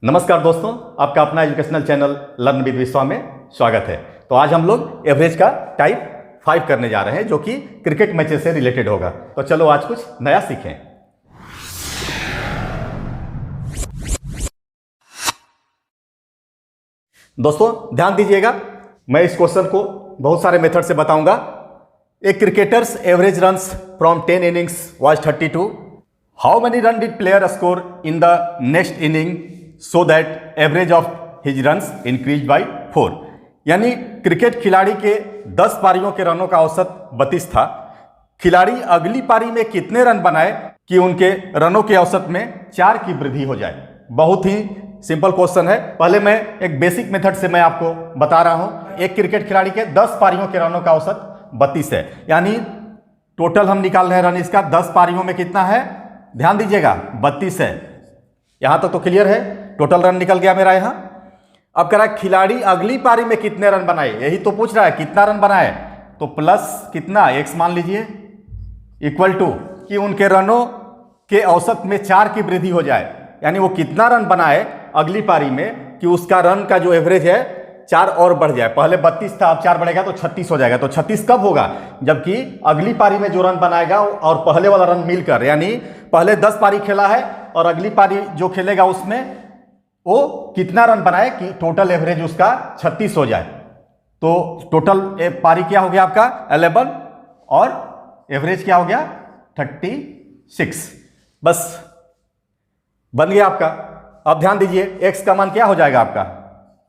नमस्कार दोस्तों, आपका अपना एजुकेशनल चैनल लर्न विद विश्वा में स्वागत है। तो आज हम लोग एवरेज का टाइप 5 करने जा रहे हैं जो कि क्रिकेट मैचेस से रिलेटेड होगा। तो चलो आज कुछ नया सीखें। दोस्तों ध्यान दीजिएगा, मैं इस क्वेश्चन को बहुत सारे मेथड से बताऊंगा। एक cricketers average runs from 10 innings was 32। How many run did player score in the next inning so that average of his runs increase by 4। यानी क्रिकेट खिलाड़ी के 10 पारियों के रनों का औसत 32 था। खिलाड़ी अगली पारी में कितने रन बनाए कि उनके रनों के औसत में 4 की वृद्धि हो जाए। बहुत ही सिंपल क्वेश्चन है। पहले मैं एक बेसिक मेथड से मैं आपको बता रहा हूं। एक क्रिकेट खिलाड़ी के 10 पारियों के रनों का औसत 32 है, यानी टोटल हम निकाल रहे हैं रन इसका 10 पारियों में कितना है, ध्यान दीजिएगा 32 है। यहां तक तो क्लियर है, टोटल रन निकल गया मेरा यहां। अब कह रहा है खिलाड़ी अगली पारी में कितने रन बनाए, यही तो पूछ रहा है कितना रन बनाए। तो प्लस कितना x मान लीजिए इक्वल टू कि उनके रनों के औसत में 4 की वृद्धि हो जाए, यानी वो कितना रन बनाए अगली पारी में कि उसका रन का जो एवरेज है 4 और बढ़ जाए। पहले 32 था, अब 4 बढ़ेगा तो 36 हो जाएगा। तो 36 कब होगा, जबकि अगली पारी में जो रन बनाएगा और पहले वाला रन मिलकर, यानी पहले 10 पारी खेला है और अगली पारी जो खेलेगा उसमें वो कितना रन बनाए कि टोटल एवरेज उसका 36 हो जाए। तो टोटल पारी क्या हो गया आपका 11 और एवरेज क्या हो गया 36। बस बन गया आपका। अब ध्यान दीजिए x का मान क्या हो जाएगा आपका,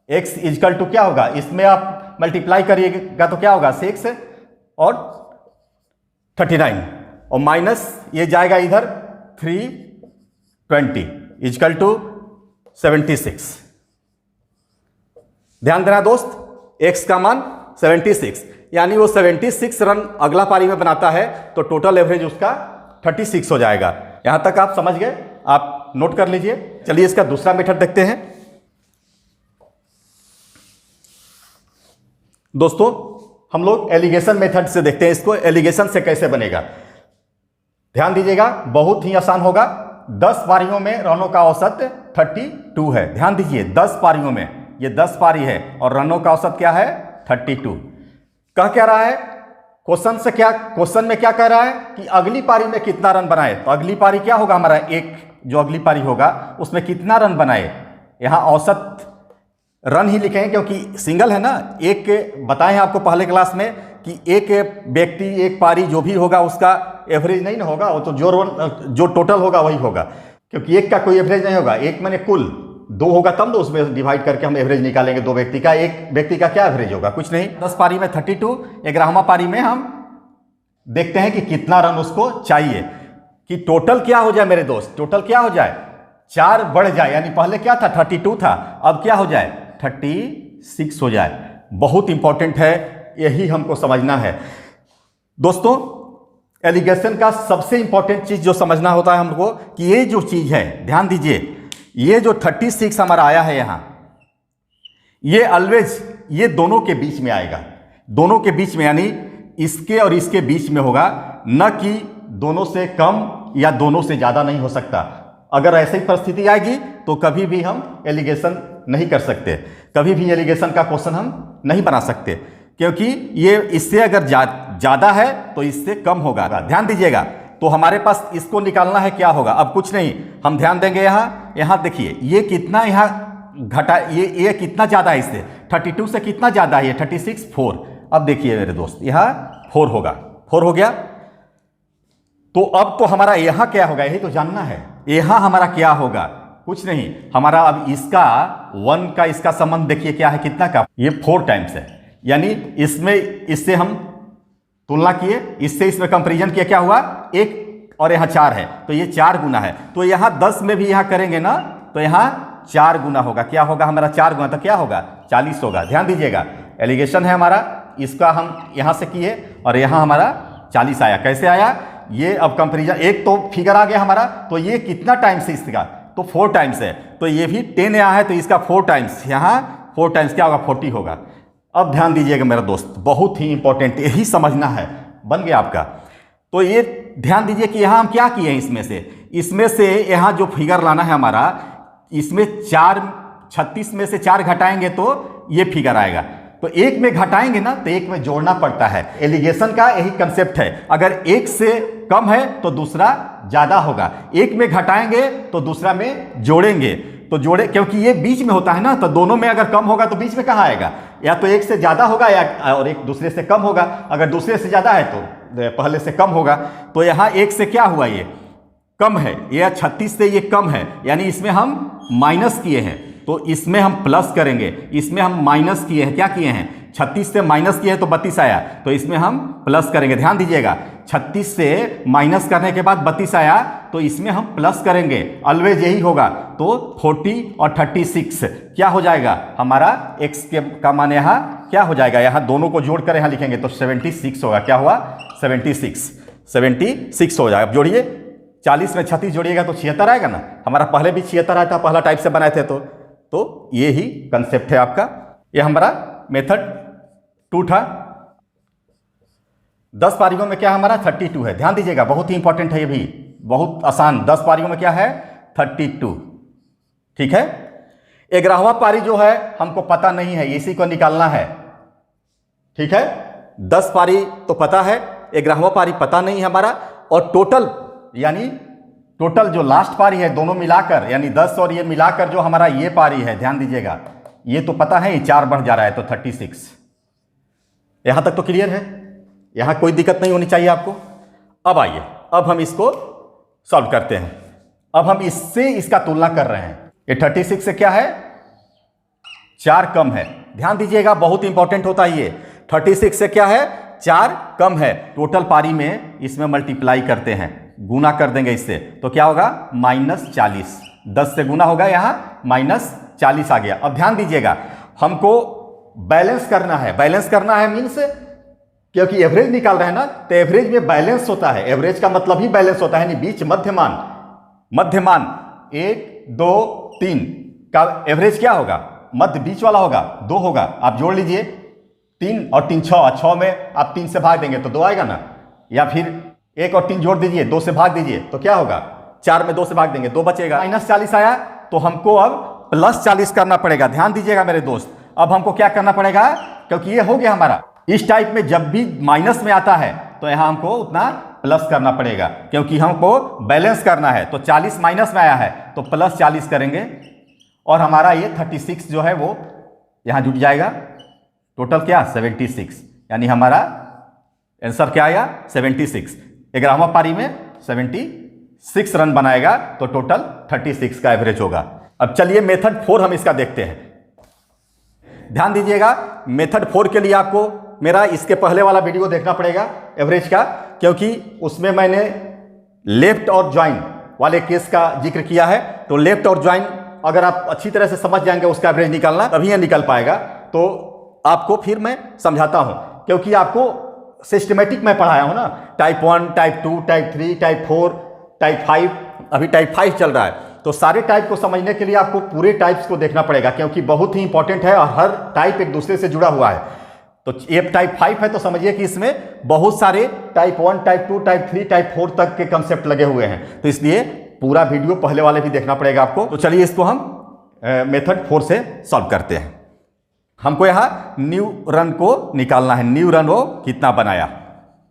x इजकल टू क्या होगा, इसमें आप मल्टीप्लाई करिएगा तो क्या होगा 6 और 39 और माइनस ये जाएगा इधर 320 इजकल टू 76। ध्यान देना दोस्त, x का मान 76, यानी वो 76 रन अगला पारी में बनाता है तो टोटल एवरेज उसका 36 हो जाएगा। यहां तक आप समझ गए, आप नोट कर लीजिए। चलिए इसका दूसरा मेथड देखते हैं। दोस्तों हम लोग एलिगेशन मेथड से देखते हैं इसको, एलिगेशन से कैसे बनेगा। ध्यान दीजिएगा, बहुत ही आसान होगा। 10 पारियों में रनों का औसत 32 है। ध्यान दीजिए 10 पारियों में, ये 10 पारी है और रनों का औसत क्या है 32। कह क्या रहा है क्वेश्चन से, क्या क्वेश्चन में क्या कह रहा है कि अगली पारी में कितना रन बनाए। तो अगली पारी क्या होगा हमारा, एक जो अगली पारी होगा उसमें कितना रन बनाए। यहां औसत रन ही लिखेंगे क्योंकि सिंगल है ना। एक बताए हैं आपको पहले क्लास में कि एक व्यक्ति एक पारी जो भी होगा उसका एवरेज नहीं ना होगा, वो तो जो टोटल होगा वही होगा, क्योंकि एक का कोई एवरेज नहीं होगा। एक मैंने कुल 2 होगा तब तो उसमें डिवाइड करके हम एवरेज निकालेंगे। 2 व्यक्ति का, एक व्यक्ति का क्या एवरेज होगा, कुछ नहीं। 10 पारी में 32, 11वां पारी में हम देखते हैं कि कितना रन उसको चाहिए कि टोटल क्या हो जाए मेरे दोस्त, टोटल क्या हो जाए 4 बढ़ जाए, यानी पहले क्या था 32 था, अब क्या हो जाए 36 हो जाए। बहुत इंपॉर्टेंट है, यही हमको समझना है दोस्तों। एलिगेशन का सबसे इंपॉर्टेंट चीज जो समझना होता है हमको कि ये जो चीज है, ध्यान दीजिए, ये जो 36 हमारा आया है यहां, ये ऑलवेज ये दोनों के बीच में आएगा। दोनों के बीच में यानी इसके और इसके बीच में होगा, न कि दोनों से कम या दोनों से ज्यादा नहीं हो सकता। अगर ऐसी परिस्थिति आएगी तो कभी भी हम एलिगेशन नहीं कर सकते, कभी भी एलिगेशन का क्वेश्चन हम नहीं बना सकते, क्योंकि ये इससे अगर ज्यादा है तो इससे कम होगा। ध्यान दीजिएगा, तो हमारे पास इसको निकालना है, क्या होगा, अब कुछ नहीं, हम ध्यान देंगे यहां देखिए ये कितना यहां घटा, ये कितना ज्यादा है इससे, 32 से कितना ज्यादा है ये 36, 4। अब देखिए मेरे दोस्त यहां 4 होगा, 4 हो गया। तो अब तो हमारा यहां क्या होगा, यही तो जानना है। यहां हमारा क्या होगा, कुछ नहीं, हमारा अब इसका 1 का इसका संबंध देखिए क्या है, कितना का, ये 4 टाइम्स है, यानी इसमें इससे हम तुलना किए, इससे इसमें कंपैरिजन किया, क्या हुआ 1 और यहां 4 है तो ये 4 गुना है। तो यहां 10 में भी यहां करेंगे ना तो यहां 4 गुना होगा, क्या होगा हमारा 4 गुना, तो क्या होगा 40 होगा। ध्यान दीजिएगा, एलिगेशन है हमारा, इसका हम यहां से किए और यहां हमारा 40 आया। कैसे आया, ये अब कंपैरिजन, एक तो फिगर आ गया हमारा, तो ये कितना टाइम्स है इसका, तो 4 टाइम्स है, तो ये भी 10 यहाँ है तो इसका 4 टाइम्स, यहां 4 टाइम्स क्या होगा 40 होगा। अब ध्यान दीजिएगा मेरा दोस्त, बहुत ही इंपॉर्टेंट, यही समझना है, बन गया आपका। तो ये ध्यान दीजिए कि यहां हम क्या किए हैं, इसमें से यहां जो फिगर लाना है हमारा, इसमें 4 36 में से 4 घटाएंगे तो ये फिगर आएगा। तो एक में घटाएंगे ना तो एक में जोड़ना पड़ता है। एलिगेशन का यही कंसेप्ट है, अगर एक से कम है तो दूसरा ज्यादा होगा, एक में घटाएंगे तो दूसरा में जोड़ेंगे। तो जोड़े, क्योंकि ये बीच में होता है ना, तो दोनों में अगर कम होगा तो बीच में कहाँ आएगा, या तो एक से ज्यादा होगा या और एक दूसरे से कम होगा। अगर दूसरे से ज्यादा है तो पहले से कम होगा। तो यहाँ एक से क्या हुआ, ये कम है, ये 36 से ये कम है, यानी इसमें हम माइनस किए हैं, तो इसमें हम प्लस करेंगे। इसमें हम माइनस किए हैं, क्या किए हैं, 36 से माइनस किए हैं तो 32 आया, तो इसमें हम प्लस करेंगे। ध्यान dीजिएगा, 36 से माइनस करने के बाद 32 आया तो इसमें हम प्लस करेंगे, ऑलवेज यही होगा। तो 40 और 36 क्या हो जाएगा हमारा, x के का मान यहाँ क्या हो जाएगा, यहाँ दोनों को जोड़कर यहाँ लिखेंगे तो 76 होगा। क्या हुआ, 76 हो जाएगा। अब जोड़िए, 40 में 36 जोड़िएगा तो 76 आएगा ना। हमारा पहले भी 76 आया था, पहला टाइप से बनाए थे। तो ये ही कंसेप्ट है आपका। ये हमारा मेथड 2 था। 10 पारियों में क्या हमारा 32 है। ध्यान दीजिएगा, बहुत ही इंपॉर्टेंट है, ये भी बहुत आसान। 10 पारियों में क्या है 32, ठीक है। 11वां पारी जो है हमको पता नहीं है, इसी को निकालना है, ठीक है। 10 पारी तो पता है, 11वां पारी पता नहीं है हमारा। और टोटल, यानी टोटल जो लास्ट पारी है दोनों मिलाकर, यानी 10 और ये मिलाकर जो हमारा ये पारी है, ध्यान दीजिएगा, ये तो पता है, 4 बढ़ जा रहा है तो 36। यहां तक तो क्लियर है, यहां कोई दिक्कत नहीं होनी चाहिए आपको। अब आइए, अब हम इसको सॉल्व करते हैं। अब हम इससे इसका तुलना कर रहे हैं। ये 36 से क्या है, 4 कम है। ध्यान दीजिएगा, बहुत इंपॉर्टेंट होता है ये। 36 से क्या है, 4 कम है। टोटल पारी में इसमें मल्टीप्लाई करते हैं, गुना कर देंगे इससे, तो क्या होगा -40। 10 से गुना होगा, यहां -40 आ गया। अब ध्यान दीजिएगा, हमको बैलेंस करना है। बैलेंस करना है मीन्स, क्योंकि एवरेज निकाल रहे हैं ना, तो एवरेज में बैलेंस होता है। एवरेज का मतलब ही बैलेंस होता है, यानी बीच मध्यमान। मध्यमान 1 2 3 का एवरेज क्या होगा, मध्य बीच वाला होगा, 2 होगा। आप जोड़ लीजिए, 3 और 3 6 में आप 3 से भाग देंगे तो 2 आएगा ना, या फिर 1 और 3 जोड़ दीजिए, 2 से भाग दीजिए तो क्या होगा, 4 में 2 से भाग देंगे 2 बचेगा। -40 आया तो हमको अब +40 करना पड़ेगा। ध्यान दीजिएगा मेरे दोस्त, अब हमको क्या करना पड़ेगा, क्योंकि ये हो गया हमारा। इस टाइप में जब भी माइनस में आता है तो यहां हमको उतना प्लस करना पड़ेगा, क्योंकि हमको बैलेंस करना है। तो 40 माइनस में आया है तो +40 करेंगे, और हमारा ये 36 जो है वो यहां जुट जाएगा। टोटल क्या 76, यानी हमारा आंसर क्या आया 76। 11वां पारी में 76 रन बनाएगा तो टोटल 36 का एवरेज होगा। अब चलिए मेथड 4 हम इसका देखते हैं। ध्यान दीजिएगा, मेथड 4 के लिए आपको मेरा इसके पहले वाला वीडियो देखना पड़ेगा एवरेज का, क्योंकि उसमें मैंने लेफ्ट और ज्वाइन वाले केस का जिक्र किया है। तो लेफ्ट और ज्वाइन अगर आप अच्छी तरह से समझ जाएंगे उसका एवरेज निकालना, तभी ये निकल पाएगा। तो आपको फिर मैं समझाता हूं, क्योंकि आपको सिस्टमेटिक मैं पढ़ाया हूं ना, type 1, type 2, type 3, type 4, type 5, अभी टाइप 5 चल रहा है। तो सारे टाइप को समझने के लिए आपको पूरे टाइप्स को देखना पड़ेगा, क्योंकि बहुत ही इंपॉर्टेंट है और हर टाइप एक दूसरे से जुड़ा हुआ है। तो ये टाइप 5 है तो समझिए कि इसमें बहुत सारे टाइप 1, टाइप 2, टाइप 3, टाइप 4 तक के कंसेप्ट लगे हुए हैं। तो इसलिए पूरा वीडियो पहले वाले भी देखना पड़ेगा आपको। तो चलिए इसको हम मेथड 4 से सॉल्व करते हैं। हमको यहाँ न्यू रन को निकालना है, न्यू रन वो कितना बनाया।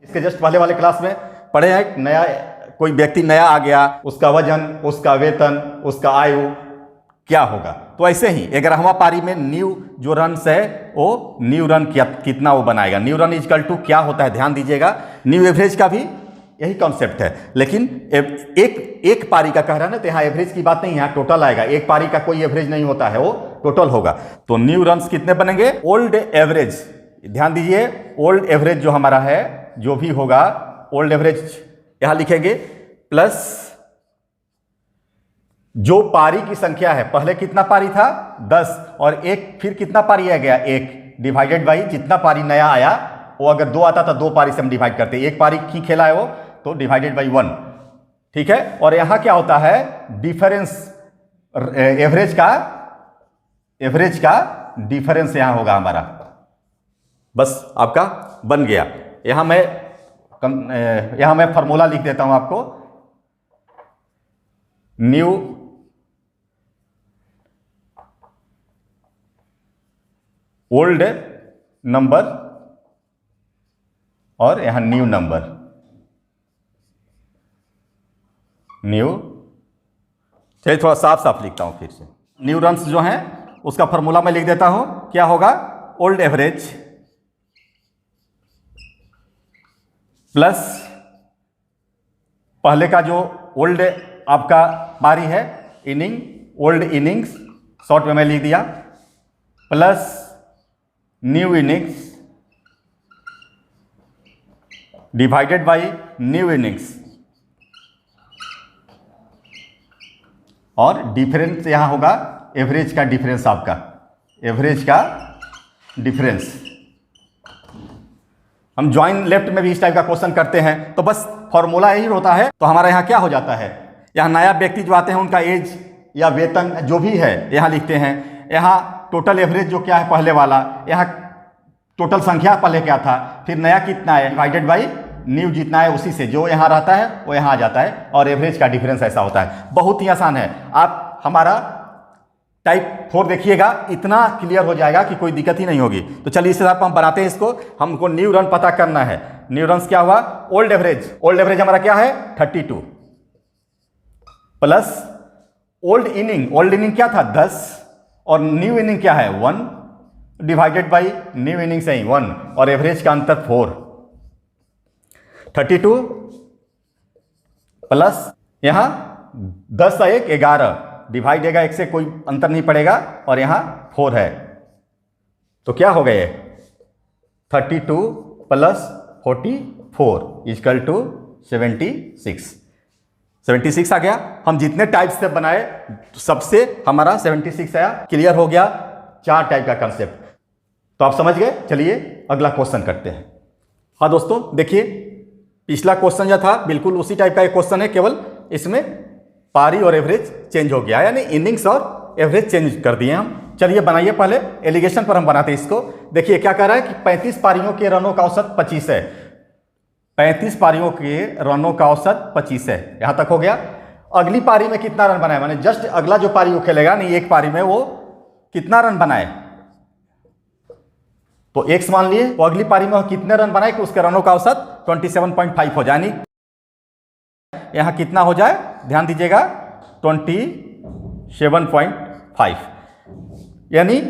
इसके जस्ट पहले वाले क्लास में पढ़े हैं, नया कोई व्यक्ति नया आ गया, उसका वजन, उसका वेतन, उसका आयु क्या होगा। तो ऐसे ही 11वां पारी में न्यू जो रन्स है वो न्यू रन कितना वो बनाएगा। न्यू रन इजकल टू क्या होता है, ध्यान दीजिएगा। न्यू एवरेज का भी यही कॉन्सेप्ट है, लेकिन एक पारी का कह रहा है ना, तो यहाँ एवरेज की बात नहीं, यहाँ टोटल आएगा। एक पारी का कोई एवरेज नहीं होता है, वो टोटल होगा। तो न्यू रन्स कितने बनेंगे, ओल्ड एवरेज, ध्यान दीजिए, ओल्ड एवरेज जो हमारा है, जो भी होगा ओल्ड एवरेज यहां लिखेंगे, प्लस जो पारी की संख्या है, पहले कितना पारी था 10, और एक फिर कितना पारी आ गया 1, डिवाइडेड बाई जितना पारी नया आया वो, अगर 2 आता तो 2 पारी से हम डिवाइड करते, एक पारी की खेला है वो तो डिवाइडेड बाई 1, ठीक है। और यहां क्या होता है, डिफरेंस, एवरेज का डिफरेंस यहां होगा हमारा। बस आपका बन गया। यहां मैं फॉर्मूला लिख देता हूं आपको, न्यू ओल्ड नंबर और यहां न्यू नंबर, न्यू। चलिए थोड़ा साफ साफ लिखता हूं फिर से। न्यू रन्स जो हैं उसका फॉर्मूला मैं लिख देता हूं, क्या होगा, ओल्ड एवरेज प्लस पहले का जो ओल्ड आपका पारी है इनिंग, ओल्ड इनिंग्स शॉर्ट में मैं लिख दिया, plus new innings divided by new innings, और डिफरेंस यहां होगा एवरेज का डिफरेंस, आपका एवरेज का डिफरेंस। हम ज्वाइन लेफ्ट में भी इस टाइप का क्वेश्चन करते हैं तो बस फॉर्मूला यही होता है। तो हमारा यहाँ क्या हो जाता है, यहाँ नया व्यक्ति जो आते हैं उनका एज या वेतन जो भी है यहाँ लिखते हैं, यहाँ टोटल एवरेज जो क्या है पहले वाला, यहाँ टोटल संख्या पहले क्या था, फिर नया कितना है डिवाइडेड बाई न्यू जितना है उसी से जो यहाँ रहता है वो यहाँ आ जाता है, और एवरेज का डिफरेंस ऐसा होता है। बहुत ही आसान है। आप हमारा टाइप 4 देखिएगा, इतना क्लियर हो जाएगा कि कोई दिक्कत ही नहीं होगी। तो चलिए इस हिसाब पर हम बनाते हैं इसको। हमको न्यू रन पता करना है। न्यू रन क्या हुआ, ओल्ड एवरेज, ओल्ड एवरेज हमारा क्या है 32 plus old inning, old inning क्या था 10 और न्यू इनिंग क्या है 1 डिवाइडेड बाई न्यू इनिंग से ही 1 और एवरेज का अंतर 4। 32 प्लस यहाँ 10 का 1 11 डिवाइड देगा 1 से कोई अंतर नहीं पड़ेगा, और यहाँ 4 है तो क्या हो गए 32 प्लस 44 इक्वल टू 76 आ गया। हम जितने टाइप से बनाए सबसे हमारा 76 आया। क्लियर हो गया 4 टाइप का कंसेप्ट, तो आप समझ गए। चलिए अगला क्वेश्चन करते हैं। हाँ दोस्तों देखिए, पिछला क्वेश्चन जो था बिल्कुल उसी टाइप का एक क्वेश्चन है, केवल इसमें पारी और एवरेज चेंज हो गया, यानी इनिंग्स और एवरेज चेंज कर दिए हम। चलिए बनाइए, पहले एलिगेशन पर हम बनाते हैं इसको। देखिए क्या कह रहा है कि 35 पारियों के रनों का औसत 25 है। 35 पारियों के रनों का औसत 25 है, यहां तक हो गया। अगली पारी में कितना रन बनाए, माने जस्ट अगला जो पारी वो खेलेगा नहीं, एक पारी में वो कितना रन बनाए, तो एक्स मान लिए। वो अगली पारी में वो कितने रन बनाए कि उसके रनों का औसत 27.5 हो जाए, यहां कितना हो जाए ध्यान दीजिएगा 27.5, यानी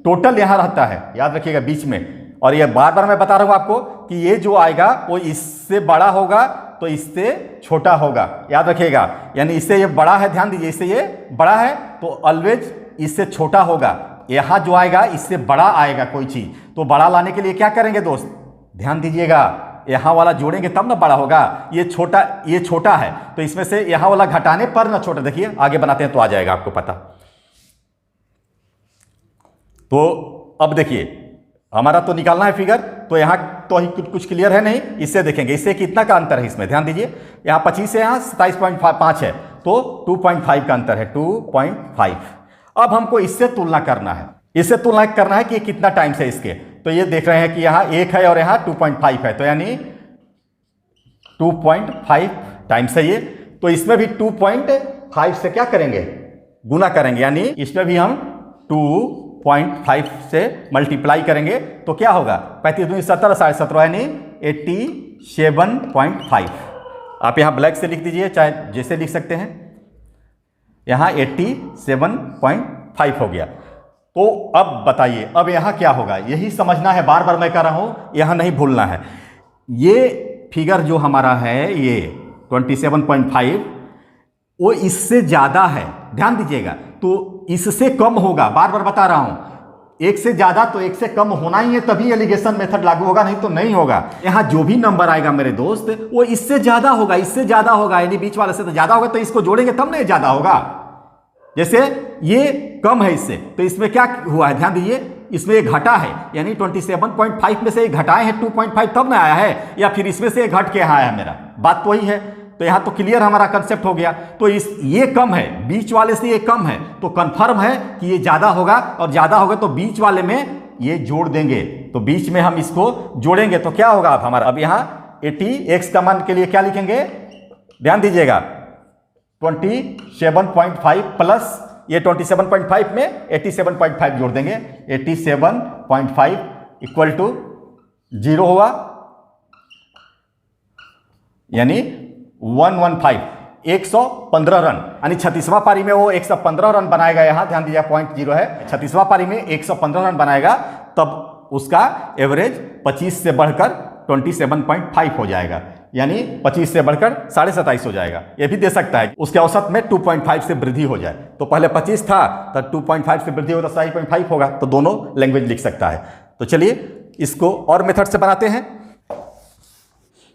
टोटल यहां रहता है, याद रखिएगा बीच में। और ये बार बार मैं बता रहा हूं आपको कि ये जो आएगा वो इससे बड़ा होगा तो इससे छोटा होगा, याद रखिएगा। यानी इससे ये बड़ा है, ध्यान दीजिए, इससे ये बड़ा है तो ऑलवेज इससे छोटा होगा। यहां जो आएगा इससे बड़ा आएगा कोई चीज, तो बड़ा लाने के लिए क्या करेंगे दोस्त, ध्यान दीजिएगा, यहां वाला जोड़ेंगे तब ना बड़ा होगा। ये छोटा है तो इसमें से यहां वाला घटाने पर ना छोटा, देखिए आगे बनाते हैं तो आ जाएगा आपको पता। तो अब देखिए हमारा तो निकालना है फिगर, तो यहां तो ही कुछ क्लियर है नहीं, इससे देखेंगे इससे कितना का अंतर है इसमें, ध्यान दीजिए। यहां 25 है, यहां 27.5 है, तो 2.5 का अंतर है, 2.5। अब हमको इससे तुलना करना है, इससे तुलना करना है कि ये कितना टाइम से इसके, तो ये देख रहे हैं कि यहां 1 है और यहां 2.5 है, तो यानी 2.5 टाइम्स है ये। तो इसमें भी 2.5 से क्या करेंगे, गुना करेंगे, यानी इसमें भी हम 2.5 से मल्टीप्लाई करेंगे तो क्या होगा 35 दूनी 17, 17.5 यानी 87.5। आप यहां ब्लैक से लिख दीजिए, चाहे जैसे लिख सकते हैं, यहां 87.5 हो गया। तो अब बताइए अब यहां क्या होगा, यही समझना है, बार बार मैं कह रहा हूं, यहां नहीं भूलना है। ये फिगर जो हमारा है ये 27.5 वो इससे ज्यादा है, ध्यान दीजिएगा, तो इससे कम होगा, बार बार बता रहा हूं, एक से ज्यादा तो एक से कम होना ही है, तभी एलिगेशन मेथड लागू होगा, नहीं तो नहीं होगा। यहां जो भी नंबर आएगा मेरे दोस्त वो इससे ज्यादा होगा, इससे ज्यादा होगा, यानी बीच वाले से तो ज्यादा होगा, तो इसको जोड़ेंगे तब नहीं ज्यादा होगा। जैसे ये कम है इससे, तो इसमें क्या हुआ है ध्यान दीजिए, इसमें एक घटा है, यानी 27.5 में से एक घटाए हैं 2.5 तब ना आया है, या फिर इसमें से एक घट के आया है, मेरा बात तो वही है। तो यहां तो क्लियर हमारा कंसेप्ट हो गया। तो ये कम है, बीच वाले से ये कम है, तो कंफर्म है कि ये ज्यादा होगा, और ज्यादा होगा तो बीच वाले में ये जोड़ देंगे, तो बीच में हम इसको जोड़ेंगे तो क्या होगा अब हमारा, अब यहां 80x का मान के लिए क्या लिखेंगे, ध्यान दीजिएगा 27.5 प्लस ये 27.5 में 87.5 जोड़ देंगे, 87.5 0.5 इक्वल टू 0 हुआ, यानी 115 115 रन, यानी 36वां पारी में वो 115 रन बनाएगा। यहां ध्यान दीजिए, पॉइंट 0 है, 36वां पारी में 115 रन बनाएगा, तब उसका एवरेज 25 से बढ़कर 27.5 हो जाएगा, यानी 25 से बढ़कर 27.5 हो जाएगा। ये भी दे सकता है उसके औसत में 2.5 से वृद्धि हो जाए। तो पहले 25 था, तो 2.5 से वृद्धि हो तो 27.5 होगा, तो दोनों लैंग्वेज लिख सकता है। तो चलिए इसको और मेथड से बनाते हैं।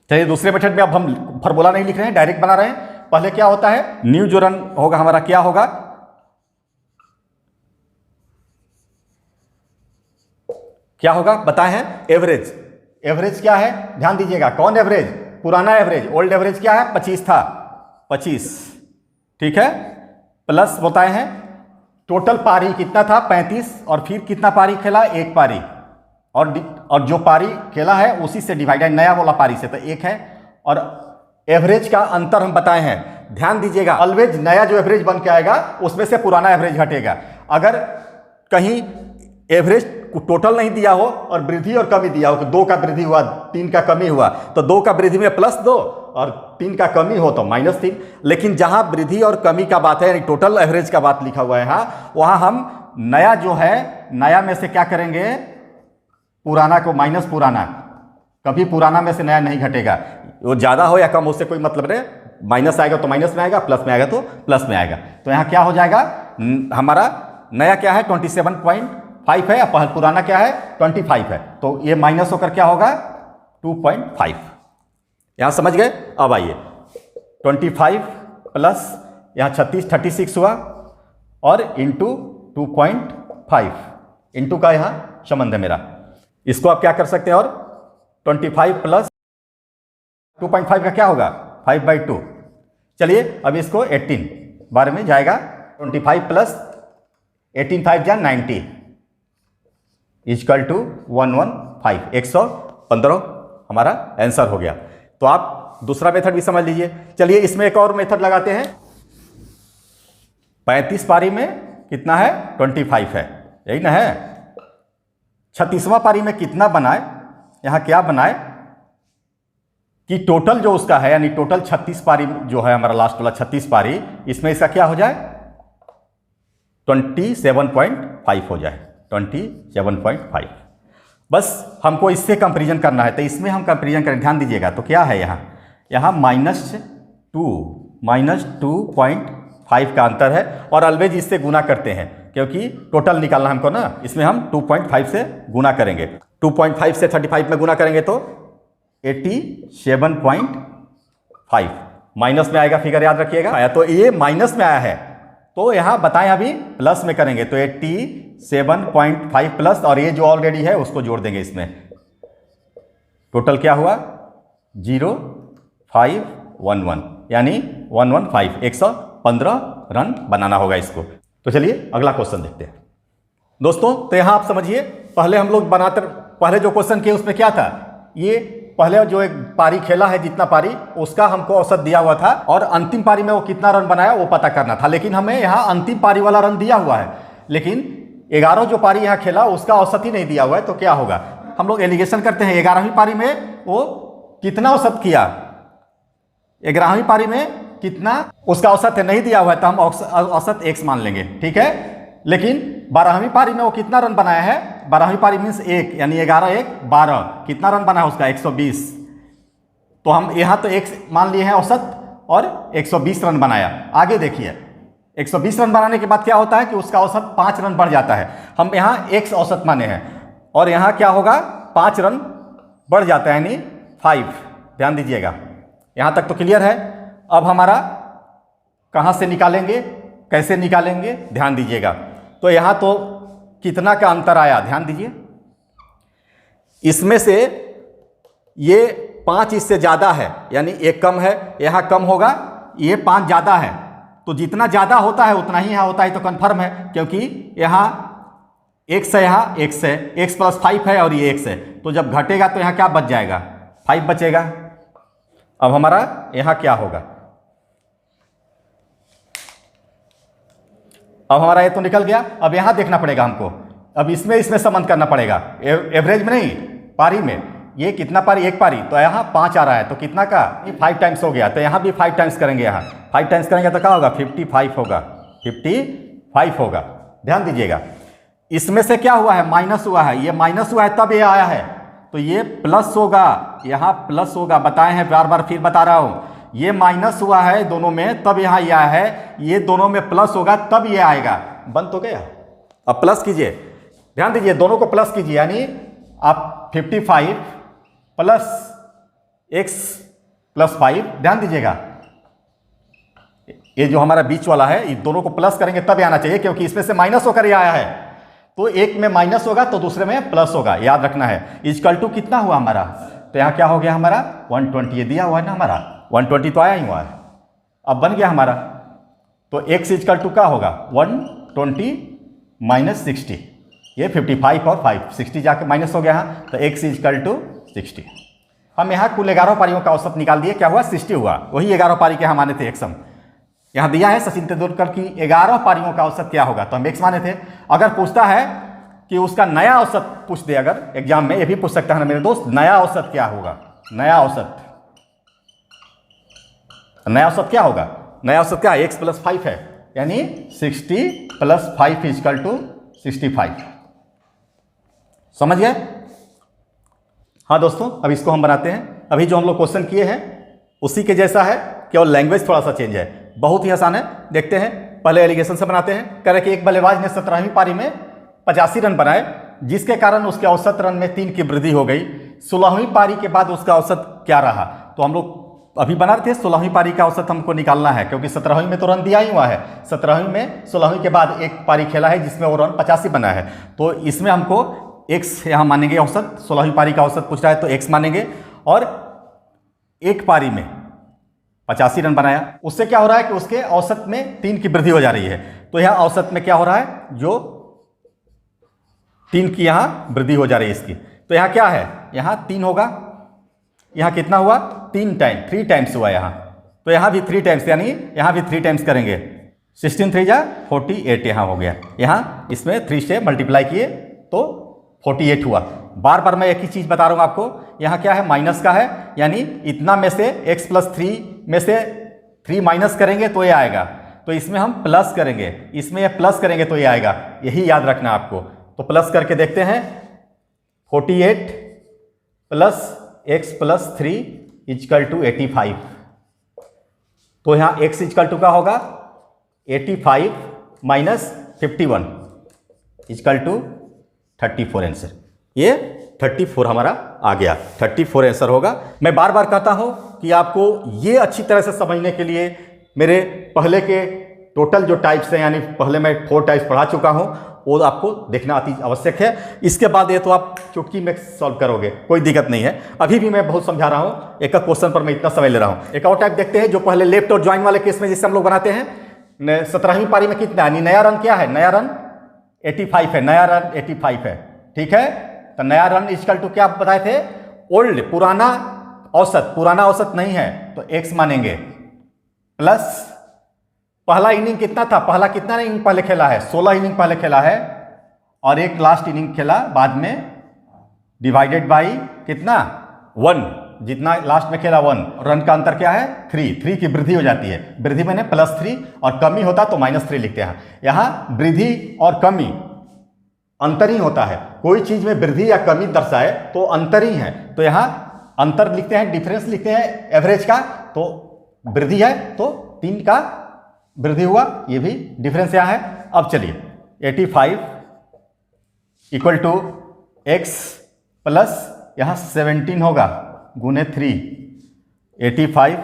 चलिए दूसरे मेथड में अब हम फॉर्मूला नहीं लिख रहे हैं, डायरेक्ट बना रहे हैं। पहले क्या होता है, न्यू जो रन होगा हमारा क्या होगा, क्या होगा बताए हैं, एवरेज। एवरेज क्या है, ध्यान दीजिएगा, कौन एवरेज, पुराना एवरेज, ओल्ड एवरेज क्या है 25 था, 25, ठीक है, प्लस बताए हैं टोटल पारी कितना था 35, और फिर कितना पारी खेला, एक पारी, और जो पारी खेला है उसी से डिवाइडेड नया वाला पारी से, तो एक है, और एवरेज का अंतर हम बताए हैं। ध्यान दीजिएगा, ऑलवेज नया जो एवरेज बन के आएगा उसमें से पुराना एवरेज घटेगा। अगर कहीं एवरेज टोटल नहीं दिया हो और वृद्धि और कमी दिया हो कि 2 का वृद्धि हुआ 3 का कमी हुआ, तो 2 का वृद्धि में +2 और 3 का कमी हो तो -3। लेकिन जहां वृद्धि और कमी का बात है, यानी टोटल एवरेज का बात लिखा हुआ है यहाँ, वहां हम नया जो है, नया में से क्या करेंगे, पुराना को माइनस पुराना, कभी पुराना में से नया नहीं घटेगा। वो ज़्यादा हो या कम उससे कोई मतलब नहीं, माइनस आएगा तो माइनस में आएगा, प्लस में आएगा तो प्लस में आएगा। तो यहाँ क्या हो जाएगा, हमारा नया क्या है 27.5 है, पुराना क्या है 25 है, तो ये माइनस होकर क्या होगा 2.5। यहाँ समझ गए। अब आइए 25 प्लस यहाँ 36 हुआ, और इंटू 2.5, इंटू का यहाँ संबंध है मेरा, इसको आप क्या कर सकते हैं, और 25 प्लस 2.5 का क्या होगा 5/2। चलिए अब इसको 18 बारे में जाएगा, 25 प्लस 18 5 जा 90 इक्वल टू 115, 115 हमारा आंसर हो गया। तो आप दूसरा मेथड भी समझ लीजिए। चलिए इसमें एक और मेथड लगाते हैं। 35 पारी में कितना है 25 है, यही ना है। 36वां पारी में कितना बनाए, यहाँ क्या बनाए कि टोटल जो उसका है, यानी टोटल 36 पारी जो है हमारा लास्ट वाला 36 पारी, इसमें इसका क्या हो जाए 27.5 हो जाए, 27.5। बस हमको इससे कंपैरिजन करना है, तो इसमें हम कंपैरिजन करें, ध्यान दीजिएगा। तो क्या है यहाँ -2.5 का अंतर है, और ऑलवेज इससे गुना करते हैं क्योंकि टोटल निकालना हमको ना, इसमें हम 2.5 से गुना करेंगे। 2.5 से 35 में गुना करेंगे तो 87.5 माइनस में आएगा, फिगर याद रखिएगा। आया तो ये माइनस में आया है, तो यहाँ बताएं अभी प्लस में करेंगे, तो 87.5 प्लस, और ये जो ऑलरेडी है उसको जोड़ देंगे इसमें। टोटल क्या हुआ 0511, यानी 115, 115 रन बनाना होगा इसको। तो चलिए अगला क्वेश्चन देखते हैं दोस्तों। तो यहाँ आप समझिए, पहले हम लोग बनाते, पहले जो क्वेश्चन किए उसमें क्या था, ये पहले जो एक पारी खेला है जितना पारी, उसका हमको औसत दिया हुआ था, और अंतिम पारी में वो कितना रन बनाया वो पता करना था। लेकिन हमें यहाँ अंतिम पारी वाला रन दिया हुआ है, लेकिन 11 जो पारी यहाँ खेला उसका औसत ही नहीं दिया हुआ है। तो क्या होगा, हम लोग एलिगेशन करते हैं 11वीं पारी में वो कितना औसत किया, 11वीं पारी में कितना उसका औसत है, नहीं दिया हुआ है, तो हम औसत x मान लेंगे, ठीक है। लेकिन 12वीं पारी में वो कितना रन बनाया है, 12वीं पारी मीन्स 1, यानी 11 1 12, कितना रन बना है उसका 120। तो हम यहाँ तो x मान लिए हैं औसत, और 120 रन बनाया। आगे देखिए 120 रन बनाने के बाद क्या होता है कि उसका औसत 5 रन बढ़ जाता है। हम यहाँ x औसत माने हैं, और यहाँ क्या होगा 5 रन बढ़ जाता है, यानी 5। ध्यान दीजिएगा, यहाँ तक तो क्लियर है। अब हमारा कहाँ से निकालेंगे, कैसे निकालेंगे, ध्यान दीजिएगा। तो यहाँ तो कितना का अंतर आया, ध्यान दीजिए, इसमें से ये 5 इससे ज़्यादा है, यानी 1 कम है, यहाँ कम होगा, ये 5 ज़्यादा है। तो जितना ज़्यादा होता है उतना ही यहाँ होता है, तो कन्फर्म है, क्योंकि यहाँ x है, यहाँ x है, x + 5 है, और ये x है। तो जब घटेगा तो यहाँ क्या बच जाएगा 5 बचेगा। अब हमारा यहाँ क्या होगा, अब हमारा ये तो निकल गया। अब यहाँ देखना पड़ेगा हमको, अब इसमें संबंध करना पड़ेगा, एवरेज में नहीं, पारी में। ये कितना पारी, एक पारी, तो यहाँ 5 आ रहा है, तो कितना का, ये 5 टाइम्स हो गया, तो यहाँ भी 5 टाइम्स करेंगे, यहाँ 5 टाइम्स करेंगे तो क्या होगा, 55 होगा, 55 होगा। ध्यान दीजिएगा, इसमें से क्या हुआ है, माइनस हुआ है, ये माइनस हुआ है तब ये आया है, तो ये प्लस होगा, यहाँ प्लस होगा, बताए हैं बार बार, फिर बता रहा हूँ, ये माइनस हुआ है दोनों में तब यहाँ ये आया है, ये दोनों में प्लस होगा तब ये आएगा। बंद तो गया, अब प्लस कीजिए, ध्यान दीजिए, दोनों को प्लस कीजिए, यानी आप 55 प्लस x प्लस 5, ध्यान दीजिएगा, ये जो हमारा बीच वाला है, ये दोनों को प्लस करेंगे तब आना चाहिए, क्योंकि इसमें से माइनस होकर ये आया है, तो एक में माइनस होगा तो दूसरे में प्लस होगा, याद रखना है। इक्वल टू कितना हुआ हमारा, तो यहाँ क्या हो गया हमारा 120, ये दिया हुआ है ना हमारा 120, तो आया ही हुआ है, अब बन गया हमारा। तो x इक्वल टू क्या होगा 120 माइनस 60, ये 55 और 5 60 जाके माइनस हो गया यहाँ, तो x इक्वल टू 60। हम यहाँ कुल 11 पारियों का औसत निकाल दिए, क्या हुआ 60 हुआ, वही 11 पारी के हम माने थे एक्सम। यहाँ दिया है सचिन तेंदुलकर की 11 पारियों का औसत क्या होगा, तो हम एक्स माने थे। अगर पूछता है कि उसका नया औसत पूछ दे, अगर एग्जाम में, ये भी पूछ सकता है ना मेरे दोस्त, नया औसत क्या होगा, नया औसत, नया औसत क्या होगा, नया औसत क्या x प्लस 5 है, यानी 60 प्लस 5 इक्वल टू 65। समझ गए? हाँ दोस्तों, अब इसको हम बनाते हैं। अभी जो हम लोग क्वेश्चन किए हैं उसी के जैसा है, केवल लैंग्वेज थोड़ा सा चेंज है, बहुत ही आसान है। देखते हैं, पहले एलिगेशन से बनाते हैं। कह रहे कि एक बल्लेबाज ने 17वीं पारी में 85 रन बनाए, जिसके कारण उसके औसत रन में 3 की वृद्धि हो गई। 16वीं पारी के बाद उसका औसत क्या रहा, तो हम लोग अभी बना रहे थे 16वीं पारी का औसत हमको निकालना है, क्योंकि 17वीं में तो रन दिया ही हुआ है, 17वीं में 16वीं के बाद एक पारी खेला है जिसमें वो रन 85 बना है, तो इसमें हमको x यहाँ मानेंगे औसत, 16वीं पारी का औसत पूछ रहा है तो x मानेंगे। और एक पारी में 85 रन बनाया, उससे क्या हो रहा है कि उसके औसत में 3 की वृद्धि हो जा रही है, तो यहाँ औसत में क्या हो रहा है, जो 3 की यहाँ वृद्धि हो जा रही है इसकी, तो यहाँ क्या है, यहाँ 3 होगा, यहाँ कितना हुआ 3 टाइम्स हुआ यहाँ, तो यहाँ भी 3 टाइम्स, यानी यहाँ भी 3 टाइम्स करेंगे, 16 3 जा 48 यहाँ हो गया, यहाँ इसमें 3 से मल्टीप्लाई किए तो 48 हुआ। बार बार मैं एक ही चीज़ बता रहा हूँ आपको, यहाँ क्या है माइनस का है, यानी इतना में से x प्लस 3 में से 3 माइनस करेंगे तो ये आएगा, तो इसमें हम प्लस करेंगे, इसमें ये प्लस करेंगे तो ये आएगा, यही याद रखना आपको। तो प्लस करके देखते हैं, 48 plus x plus 3 equal to 85, तो यहाँ x इक्वल टू का होगा 85 माइनस 51 इक्वल टू 34 आंसर, ये 34 हमारा आ गया, 34 आंसर होगा। मैं बार बार कहता हूं कि आपको ये अच्छी तरह से समझने के लिए मेरे पहले के टोटल जो टाइप्स हैं, यानी पहले मैं 4 टाइप्स पढ़ा चुका हूं, वो आपको देखना अति आवश्यक है। इसके बाद ये तो आप चुटकी में सॉल्व करोगे, कोई दिक्कत नहीं है। अभी भी मैं बहुत समझा रहा हूँ, एक क्वेश्चन पर मैं इतना समय ले रहा हूँ। एक और टाइप देखते हैं, जो पहले लेफ्ट और ज्वाइन वाले केस में जिससे हम लोग बनाते हैं। 17वीं पारी में कितना है, नया रन क्या है, नया रन 85 है, नया रन 85 है, ठीक है। तो नया रन इक्वल टू क्या बताए थे, ओल्ड पुराना औसत, पुराना औसत नहीं है तो x मानेंगे, प्लस पहला इनिंग कितना था, पहला कितना इनिंग पहले खेला है, 16 इनिंग पहले खेला है, और एक लास्ट इनिंग खेला बाद में, डिवाइडेड बाई कितना 1, जितना लास्ट में खेला 1, रन का अंतर क्या है 3 की वृद्धि हो जाती है, वृद्धि मैंने +3, और कमी होता तो -3 लिखते हैं। यहाँ वृद्धि और कमी अंतर ही होता है, कोई चीज में वृद्धि या कमी दर्शाए तो अंतर ही है, तो यहाँ अंतर लिखते हैं, डिफरेंस लिखते हैं एवरेज का, तो वृद्धि है तो 3 का वृद्धि हुआ, ये भी डिफरेंस यहाँ है। अब चलिए 85 इक्वल टू x प्लस यहाँ 17 होगा गुने 3, 85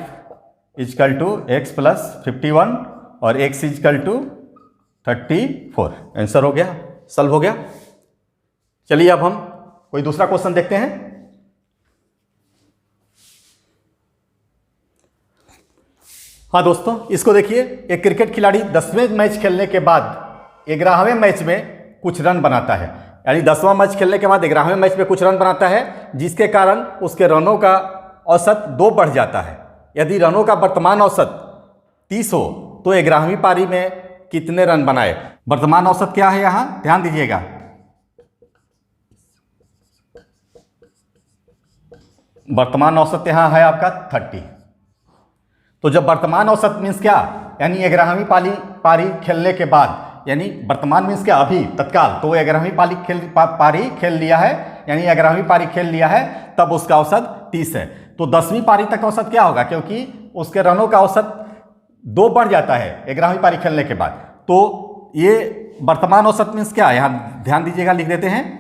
इक्वल टू x प्लस 51 और x इक्वल टू 34, आंसर हो गया, सॉल्व हो गया। चलिए अब हम कोई दूसरा क्वेश्चन देखते हैं। हाँ दोस्तों, इसको देखिए, एक क्रिकेट खिलाड़ी 10वें मैच खेलने के बाद 11वें मैच में कुछ रन बनाता है, यानी 10वां मैच खेलने के बाद 11वें मैच में कुछ रन बनाता है, जिसके कारण उसके रनों का औसत 2 बढ़ जाता है। यदि रनों का वर्तमान औसत 30 हो तो 11वीं पारी में कितने रन बनाए। वर्तमान औसत क्या है, यहाँ ध्यान दीजिएगा, वर्तमान औसत यहाँ है आपका 30। तो जब वर्तमान औसत मीन्स क्या, यानी 11वीं पारी खेलने के बाद, यानी वर्तमान मीन्स क्या, अभी तत्काल, तो 11वीं पारी खेल लिया है, यानी 11वीं पारी खेल लिया है, तब उसका औसत 30 है। तो 10वीं पारी तक औसत क्या होगा, क्योंकि उसके रनों का औसत 2 बढ़ जाता है 11वीं पारी खेलने के बाद। तो ये वर्तमान औसत मीन्स क्या, यहाँ ध्यान दीजिएगा, लिख देते हैं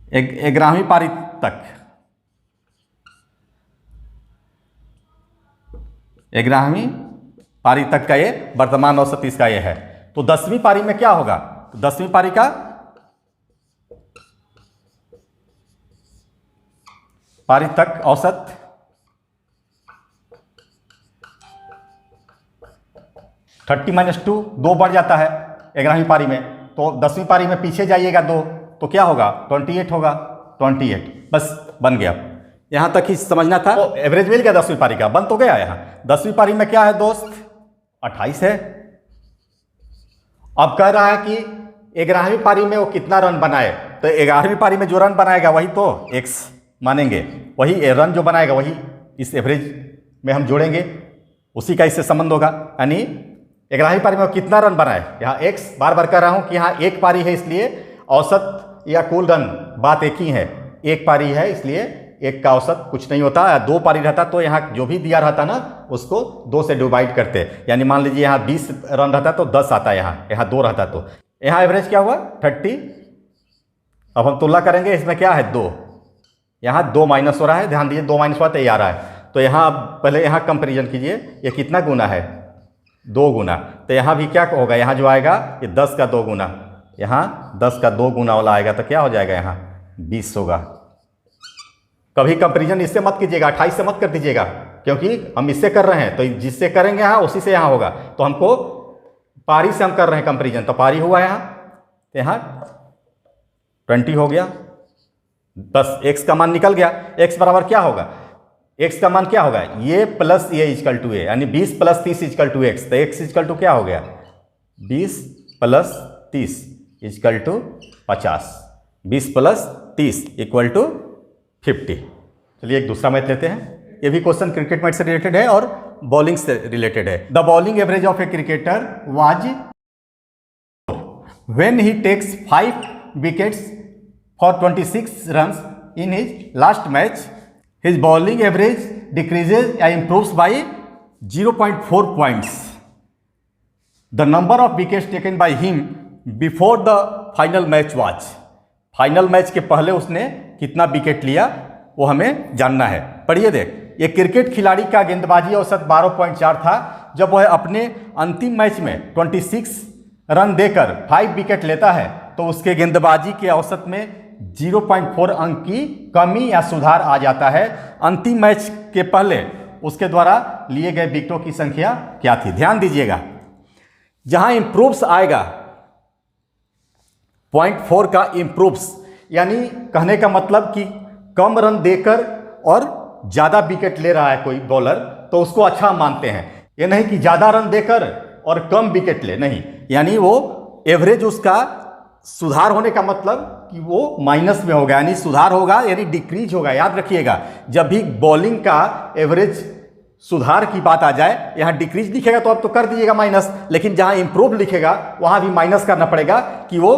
11वीं पारी तक, 11वीं पारी तक का ये वर्तमान औसत इसका ये है। तो 10वीं पारी में क्या होगा, तो 10वीं पारी का पारी तक औसत 30 - 2, 2 बढ़ जाता है 11वीं पारी में। तो 10वीं पारी में पीछे जाइएगा 2, तो क्या होगा, 28 होगा, 28। बस बन गया, यहां तक ही समझना था। तो एवरेज मिल गया 10वीं पारी का, बन तो गया। यहां 10वीं पारी में क्या है दोस्त, 28 है। अब कह रहा है कि 11वीं पारी में वो कितना रन बनाए, तो 11वीं पारी में जो रन बनाएगा वही तो x मानेंगे, वही रन जो बनाएगा वही इस एवरेज में हम जोड़ेंगे, उसी का इससे संबंध होगा। यानी 11वीं पारी में वो कितना रन बनाए, यहाँ x, बार बार कह रहा हूं कि यहाँ एक पारी है इसलिए औसत या कुल रन बात एक ही है, एक पारी है इसलिए एक का औसत कुछ नहीं होता है। 2 पारी रहता तो यहाँ जो भी दिया रहता ना उसको 2 से डिवाइड करते, यानी मान लीजिए यहाँ 20 रन रहता तो 10 आता, यहाँ 2 रहता, तो यहाँ एवरेज क्या हुआ 30। अब हम तुलना करेंगे, इसमें क्या है 2, यहाँ 2 माइनस हो रहा है, ध्यान दीजिए 2 माइनस हुआ तो ये आ रहा है। तो यहाँ पहले यहाँ कंपेरिजन कीजिए, ये कितना गुना है, 2 गुना। तो यहाँ भी क्या होगा, यहाँ जो आएगा ये 10 का 2 गुना, यहाँ 10 का 2 गुना वाला आएगा, तो क्या हो जाएगा, यहाँ 20 होगा। कभी कंपेरिजन इससे मत कीजिएगा, 28 से मत कर दीजिएगा, क्योंकि हम इससे कर रहे हैं, तो जिससे करेंगे यहाँ उसी से यहाँ होगा। तो हमको पारी से हम कर रहे हैं कंपेरिजन, तो पारी हुआ यहाँ, तो यहाँ 20 हो गया। बस x का मान निकल गया। x बराबर क्या होगा, x का मान क्या होगा, ये प्लस ये इक्वल टू ए, यानी 20 + 30 इक्वल टू x। तो x इक्वल टू क्या हो गया, 20 + 30 इक्वल टू 50, 20 + 30 इक्वल टू 50। चलिए एक दूसरा मैथ लेते हैं, ये भी क्वेश्चन क्रिकेट मैच से रिलेटेड है और बॉलिंग से रिलेटेड है। The bowling average of a cricketer was when he takes 5 wickets for 26 runs in his last match, his bowling average decreases या improves by 0.4 points. The number of wickets taken by him before the final match was, final match के पहले उसने कितना wicket लिया वो हमें जानना है। पढ़िए देख, ये क्रिकेट खिलाड़ी का गेंदबाजी औसत 12.4 था जब वह अपने अंतिम मैच में 26 रन देकर 5 विकेट लेता है, तो उसके गेंदबाजी के औसत में 0.4 अंक की कमी या सुधार आ जाता है। अंतिम मैच के पहले उसके द्वारा लिए गए विकेटों की संख्या क्या थी, ध्यान दीजिएगा। जहां इंप्रूव्स आएगा 0.4 का इंप्रूव्स, यानी कहने का मतलब कि कम रन देकर और ज़्यादा विकेट ले रहा है कोई बॉलर, तो उसको अच्छा मानते हैं। ये नहीं कि ज़्यादा रन देकर और कम विकेट ले, नहीं, यानी वो एवरेज उसका सुधार होने का मतलब कि वो माइनस में होगा, यानी सुधार होगा, यानी डिक्रीज होगा। याद रखिएगा, जब भी बॉलिंग का एवरेज सुधार की बात आ जाए, यहाँ डिक्रीज लिखेगा तो अब तो कर दीजिएगा माइनस, लेकिन जहाँ इंप्रूव लिखेगा वहाँ भी माइनस करना पड़ेगा कि वो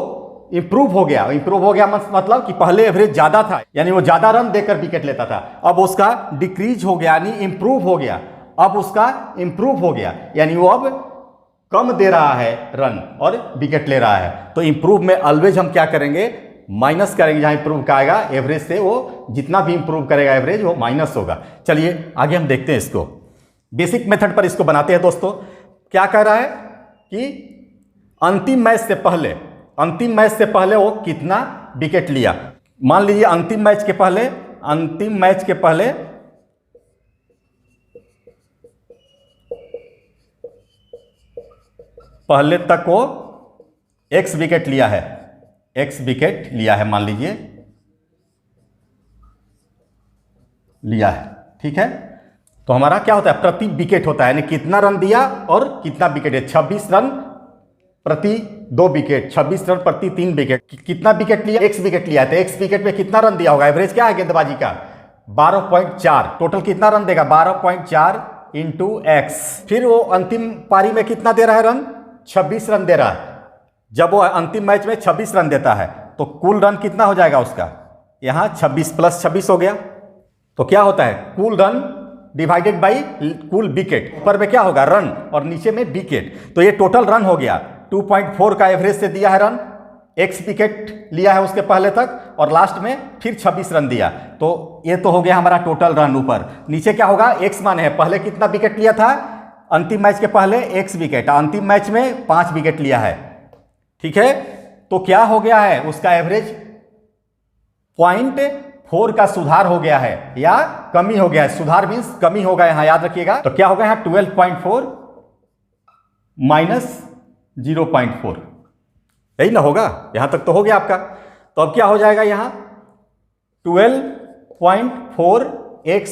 इंप्रूव हो गया। इंप्रूव हो गया मतलब कि पहले एवरेज ज़्यादा था, यानी वो ज़्यादा रन देकर विकेट लेता था, अब उसका डिक्रीज हो गया, यानी इंप्रूव हो गया। अब उसका इंप्रूव हो गया, यानी वो अब कम दे रहा है रन और विकेट ले रहा है। तो इंप्रूव में ऑलवेज हम क्या करेंगे, माइनस करेंगे। जहां इंप्रूव का आएगा एवरेज से, वो जितना भी इंप्रूव करेगा एवरेज वो माइनस होगा। चलिए आगे हम देखते हैं इसको, बेसिक मेथड पर इसको बनाते हैं। दोस्तों क्या कह रहा है कि अंतिम मैच से पहले वो कितना विकेट लिया। मान लीजिए अंतिम मैच के पहले तक वो x विकेट लिया है, मान लीजिए लिया है, ठीक है। तो हमारा क्या होता है, प्रति विकेट होता है, यानी कितना रन दिया और कितना विकेट है। 26 रन प्रति 2 विकेट, 26 रन प्रति 3 विकेट। कितना विकेट लिया? x विकेट लिया है, तो x विकेट में कितना रन दिया होगा? एवरेज क्या है गेंदबाजी का? 12.4। टोटल कितना रन देगा? 12.4 इंटू x। फिर वो अंतिम पारी में कितना दे रहा है रन? 26 रन दे रहा है। जब वो अंतिम मैच में 26 रन देता है तो कुल रन कितना हो जाएगा उसका? यहाँ 26 प्लस 26 हो गया, तो क्या होता है? कुल रन डिवाइडेड बाई कुल विकेट। ऊपर में क्या होगा? रन, और नीचे में विकेट। तो ये टोटल रन हो गया। 2.4 का एवरेज से दिया है रन, x विकेट लिया है उसके पहले तक, और लास्ट में फिर 26 रन दिया। तो ये तो हो गया हमारा टोटल रन। ऊपर नीचे क्या होगा? x मान है, पहले कितना विकेट लिया था? अंतिम मैच के पहले x विकेट, अंतिम मैच में 5 विकेट लिया है। ठीक है, तो क्या हो गया है? उसका एवरेज 0.4 का सुधार हो गया है या कमी हो गया है। सुधार मीन्स कमी होगा, यहां याद रखिएगा। तो क्या होगा यहाँ? 12.4 माइनस 0.4, यही ना होगा? यहां तक तो हो गया आपका। तो अब क्या हो जाएगा यहाँ? 12.4x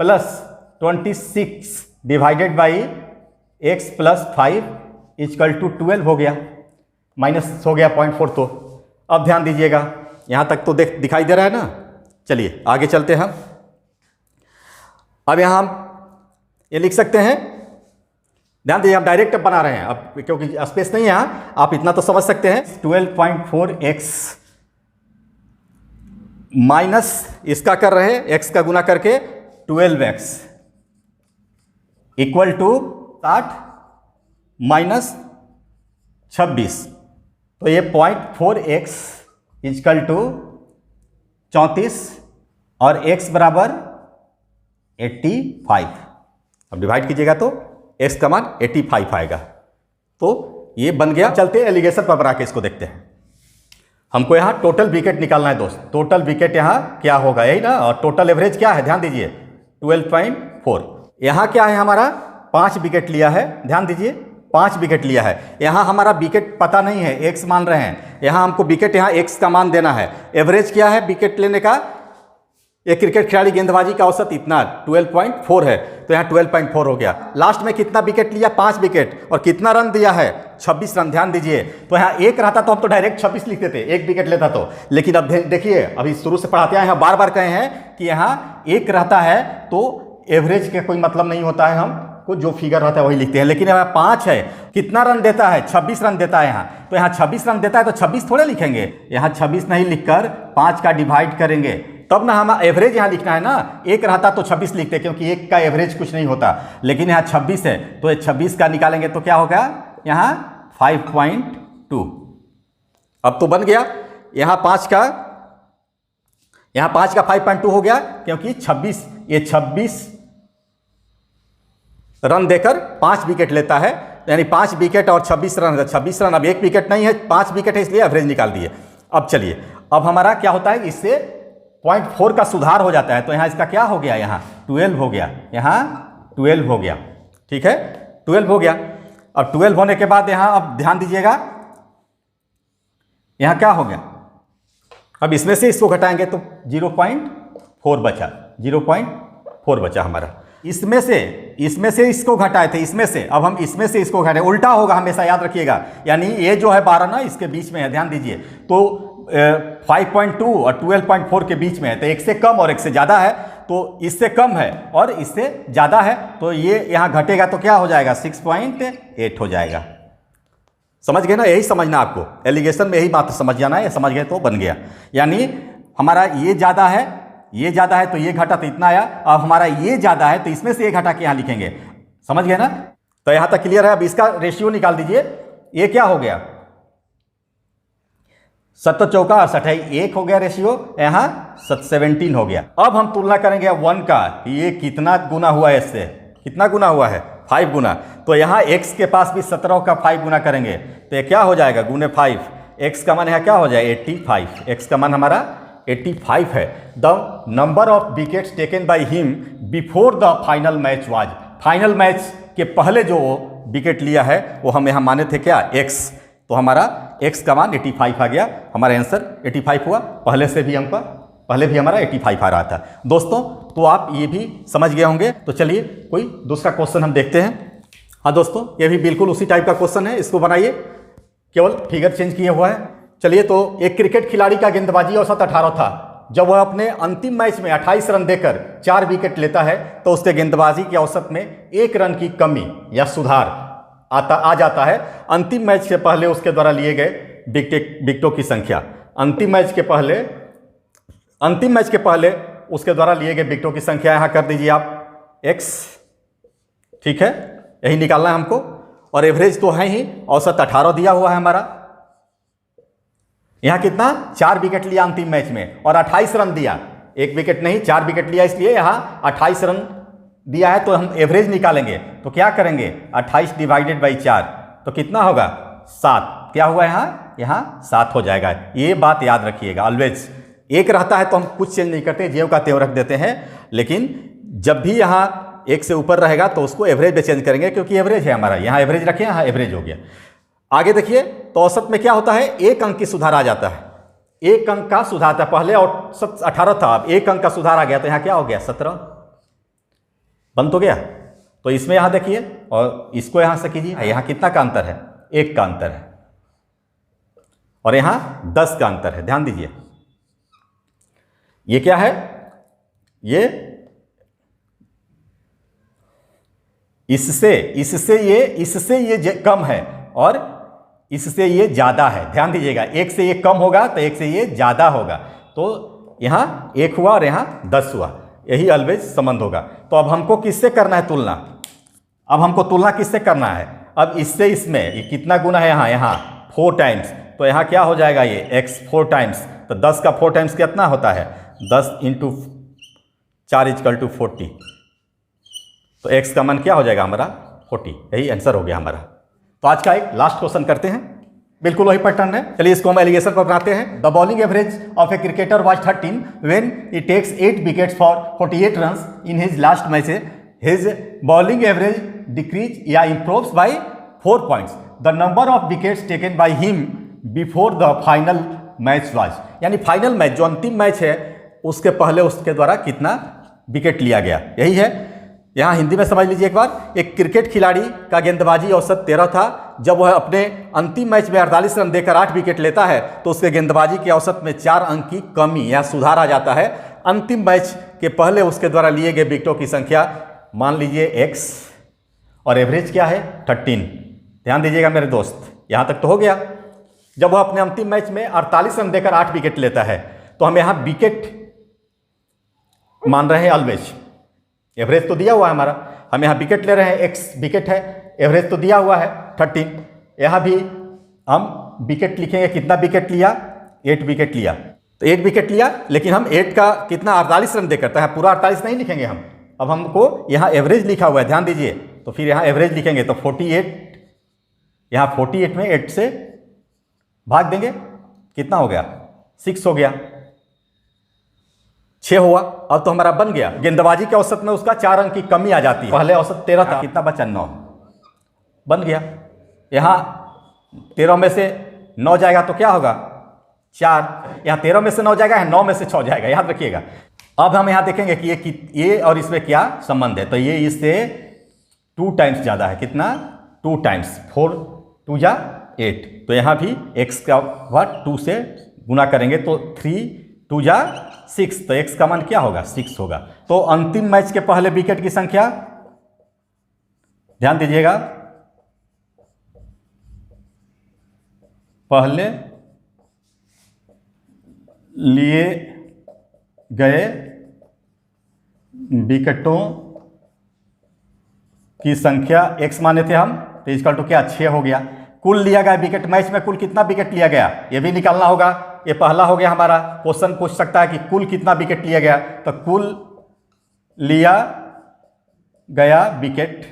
plus 26 divided by x plus 5 equal to 12 हो गया, माइनस हो गया 0.4। तो अब ध्यान दीजिएगा, यहां तक तो दिखाई दे रहा है ना। चलिए आगे चलते हैं हम। अब यहां हम ये लिख सकते हैं, ध्यान दीजिए, हम डायरेक्ट बना रहे हैं अब क्योंकि स्पेस नहीं है यहां। आप इतना तो समझ सकते हैं, 12.4x माइनस इसका कर रहे हैं, x का गुना करके 12x इक्वल टू 60 माइनस 26। तो ये 0.4x इक्वल टू 34 और x बराबर 85। अब डिवाइड कीजिएगा तो x का मान 85 आएगा। तो ये बन गया। चलते एलिगेशन पर बना के इसको देखते हैं। हमको यहाँ टोटल विकेट निकालना है दोस्त। टोटल विकेट यहाँ क्या होगा? यही ना। और टोटल एवरेज क्या है? ध्यान दीजिए 12.4। यहाँ क्या है हमारा? 5 विकेट लिया है। ध्यान दीजिए 5 विकेट लिया है। यहाँ हमारा विकेट पता नहीं है, x मान रहे हैं। यहाँ हमको विकेट यहाँ x का मान देना है। एवरेज क्या है विकेट लेने का? एक क्रिकेट खिलाड़ी गेंदबाजी का औसत इतना 12.4 है, तो यहाँ 12.4 हो गया। लास्ट में कितना विकेट लिया? 5 विकेट। और कितना रन दिया है? 26 रन। ध्यान दीजिए, तो यहाँ एक रहता तो हम तो डायरेक्ट 26 लिखते थे, एक विकेट लेता तो। लेकिन अब देखिए, अभी शुरू से पढ़ाते हैं, यहाँ बार बार कहे हैं कि यहाँ एक रहता है तो एवरेज का कोई मतलब नहीं होता है, हमको जो फिगर रहता है वही लिखते हैं। लेकिन यहाँ 5 है, कितना रन देता है? 26 रन देता है यहाँ। तो यहाँ 26 रन देता है तो 26 थोड़े लिखेंगे, यहाँ 26 नहीं लिखकर 5 का डिवाइड करेंगे, तब ना हम एवरेज यहाँ लिखना है ना। एक रहता तो 26 लिखते, क्योंकि एक का एवरेज कुछ नहीं होता। लेकिन यहाँ 26 है तो 26 का निकालेंगे तो क्या होगा? यहाँ 5.2। अब तो बन गया। यहाँ 5 का 5.2 हो गया, क्योंकि 26 रन देकर 5 विकेट लेता है, यानी 5 विकेट और 26 रन। 26 रन, अब एक विकेट नहीं है, 5 विकेट है, इसलिए एवरेज निकाल दिए। अब चलिए, अब हमारा क्या होता है? इससे 0.4 का सुधार हो जाता है। तो यहाँ इसका क्या हो गया? यहाँ 12 हो गया, यहाँ 12 हो गया। ठीक है, 12 हो गया। अब 12 होने के बाद यहाँ अब ध्यान दीजिएगा, यहाँ क्या हो गया? अब इसमें से इसको घटाएंगे तो 0.4 बचा, 0.4 बचा हमारा। इसमें से इसको घटाए थे, इसमें से अब हम इसमें से इसको घटाए, उल्टा होगा हमेशा, याद रखिएगा। यानी ये जो है 12 ना, इसके बीच में है, ध्यान दीजिए। तो 5.2 और 12.4 के बीच में है, तो एक से कम और एक से ज़्यादा है, तो इससे कम है और इससे ज़्यादा है, तो ये यहाँ घटेगा तो क्या हो जाएगा? 6.8 हो जाएगा। समझ गए ना? यही समझना आपको, एलिगेशन में यही बात समझ जाना है। समझ गए तो बन गया। यानी हमारा ये ज़्यादा है, ये ज़्यादा है तो ये घटा तो इतना आया। अब हमारा ये ज़्यादा है तो इसमें से ये घटा के यहाँ लिखेंगे। समझ गए ना? तो यहाँ तक क्लियर है। अब इसका रेशियो निकाल दीजिए। ये क्या हो गया? 7 चौका 68, 1 हो गया रेशियो, यहाँ 17 हो गया। अब हम तुलना करेंगे 1 का, ये कितना गुना हुआ है इससे? कितना गुना हुआ है? 5 गुना। तो यहाँ x के पास भी 17 का 5 गुना करेंगे तो ये क्या हो जाएगा? गुने 5। x का मान यहाँ क्या हो जाए? 85। x का मान हमारा 85 है। The number of wickets taken by him before the final match was. Final match के पहले जो विकेट लिया है वो हम यहाँ माने थे क्या? x। तो हमारा x का मान 85 आ गया। हमारा आंसर 85 हुआ। पहले भी हमारा 85 आ रहा था। दोस्तों, तो आप ये भी समझ गए होंगे। तो चलिए कोई दूसरा क्वेश्चन हम देखते हैं। हाँ दोस्तों, ये भी बिल्कुल उसी टाइप का क्वेश्चन है, इसको बनाइए। केवल फिगर चेंज किया हुआ है। चलिए, तो एक क्रिकेट खिलाड़ी का गेंदबाजी औसत 18 था। जब वह अपने अंतिम मैच में 28 रन देकर 4 विकेट लेता है तो उसके गेंदबाजी की औसत में 1 रन की कमी या सुधार आ जाता है। अंतिम मैच से पहले उसके द्वारा लिए गए विकेटों की संख्या, अंतिम मैच के पहले उसके द्वारा लिए गए विकेटों की संख्या यहाँ कर दीजिए आप x, ठीक है, यही निकालना है हमको। और एवरेज तो है ही, औसत 18 दिया हुआ है हमारा। यहां कितना, 4 विकेट लिया अंतिम मैच में और 28 रन दिया, 1 विकेट नहीं 4 विकेट लिया, इसलिए यहां 28 रन दिया है। तो हम एवरेज निकालेंगे तो क्या करेंगे, 28 डिवाइडेड बाई 4 तो कितना होगा, 7। क्या हुआ यहां 7 हो जाएगा। ये बात याद रखिएगा, ऑलवेज 1 रहता है तो हम कुछ चेंज नहीं करते, ज्यों का त्यों रख देते हैं। लेकिन जब भी यहां 1 से ऊपर रहेगा तो उसको एवरेज में चेंज करेंगे, क्योंकि एवरेज है हमारा, यहां एवरेज रखें, यहां एवरेज हो गया। आगे देखिए, तो औसत में क्या होता है, 1 अंक की सुधार आ जाता है, 1 अंक का सुधार था। पहले औसत 18 था, अब 1 अंक का सुधार आ गया, तो यहाँ क्या हो गया, 17 बन तो गया। तो इसमें यहाँ देखिए और इसको यहाँ से कीजिए, यहाँ कितना का अंतर है, 1 का अंतर है और यहाँ 10 का अंतर है। ध्यान दीजिए, ये क्या है, इससे ये कम है और इससे ये ज़्यादा है। ध्यान दीजिएगा, 1 से ये कम होगा तो 1 से ये ज़्यादा होगा। तो यहाँ 1 हुआ और यहाँ 10 हुआ, यही ऑलवेज संबंध होगा। तो अब हमको किससे करना है तुलना, अब हमको तुलना किससे करना है, अब इससे इसमें ये कितना गुना है, यहाँ 4 टाइम्स, तो यहाँ क्या हो जाएगा, ये x 4 टाइम्स, तो 10 का 4 टाइम्स कितना होता है, 10 × 4 = 40। तो x का मान क्या हो जाएगा हमारा, 40। यही आंसर हो गया हमारा। तो आज का एक लास्ट क्वेश्चन करते हैं, बिल्कुल वही पैटर्न है। चलिए इसको हम एलिगेशन पर बनाते हैं। The bowling average of a cricketer was 13 when he takes 8 wickets for 48 runs in his last matches. His bowling average decrease या improves by 4 points. The number of wickets taken by him before the final match was, यानी final match जो अंतिम match है उसके पहले उसके द्वारा कितना विकेट लिया गया, यही है। यहाँ हिंदी में समझ लीजिए एक बार, एक क्रिकेट खिलाड़ी का गेंदबाजी औसत 13 था। जब वह अपने अंतिम मैच में 48 रन देकर 8 विकेट लेता है तो उसके गेंदबाजी की औसत में 4 अंक की कमी या सुधार आ जाता है। अंतिम मैच के पहले उसके द्वारा लिए गए विकेटों की संख्या मान लीजिए x और एवरेज क्या है 13। ध्यान दीजिएगा मेरे दोस्त, यहाँ तक तो हो गया। जब वह अपने अंतिम मैच में 48 रन देकर 8 विकेट लेता है तो हम यहाँ विकेट मान रहे हैं ऑलवेज, एवरेज तो दिया हुआ है हमारा, हम यहाँ विकेट ले रहे हैं, x विकेट है, एवरेज तो दिया हुआ है 13। यहाँ भी हम विकेट लिखेंगे, कितना विकेट लिया, 8 विकेट लिया, तो 8 विकेट लिया, लेकिन हम 8 का कितना 48 रन देकर, तो पूरा 48 नहीं लिखेंगे हम, अब हमको यहाँ एवरेज लिखा हुआ है, ध्यान दीजिए। तो फिर यहाँ एवरेज लिखेंगे तो 48, यहाँ 48 में 8 से भाग देंगे, कितना हो गया, 6 हो गया, 6 हुआ। अब तो हमारा बन गया, गेंदबाजी के औसत में उसका 4 अंक की कमी आ जाती है। पहले औसत 13 था, कितना बचा, 9 बन गया। यहाँ 13 में से 9 जाएगा तो क्या होगा, 4, यहाँ 13 में से 9 जाएगा, 9 में से 6 जाएगा, याद रखिएगा। अब हम यहाँ देखेंगे कि ये और इसमें क्या संबंध है, तो ये इससे 2 टाइम्स ज़्यादा है, कितना, 2 टाइम्स, 4 2 जा 8, तो यहाँ भी x का 2 से गुना करेंगे तो 3 2 जा 6, तो x का मान क्या होगा, 6 होगा। तो अंतिम मैच के पहले विकेट की संख्या, ध्यान दीजिएगा, पहले लिए गए विकेटों की संख्या x माने थे हम, तो इसका तो क्या 6 हो गया। कुल लिया गया विकेट, मैच में कुल कितना विकेट लिया गया ये भी निकालना होगा। ये पहला हो गया हमारा, क्वेश्चन पूछ सकता है कि कुल कितना विकेट लिया गया, तो कुल लिया गया विकेट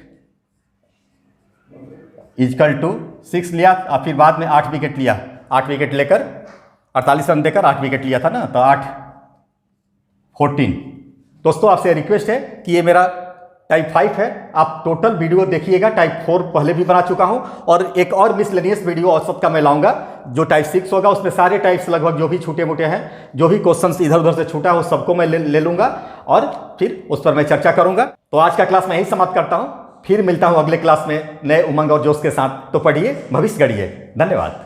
इक्वल टू 6 लिया और फिर बाद में 8 विकेट लिया, 8 विकेट लेकर 48 रन देकर 8 विकेट लिया था ना, तो 8 14। दोस्तों आपसे रिक्वेस्ट है कि ये मेरा टाइप 5 है, आप टोटल वीडियो देखिएगा। टाइप 4 पहले भी बना चुका हूं और एक और मिसलेनियस वीडियो औसत का मैं लाऊंगा जो टाइप 6 होगा, उसमें सारे टाइप्स लगभग जो भी छोटे मोटे हैं, जो भी क्वेश्चंस इधर उधर से छूटा है वो सबको मैं ले लूंगा और फिर उस पर मैं चर्चा करूंगा। तो आज का क्लास मैं यही समाप्त करता हूं, फिर मिलता हूं अगले क्लास में नए उमंग और जोश के साथ। तो पढ़िए, भविष्य गढ़िए। धन्यवाद।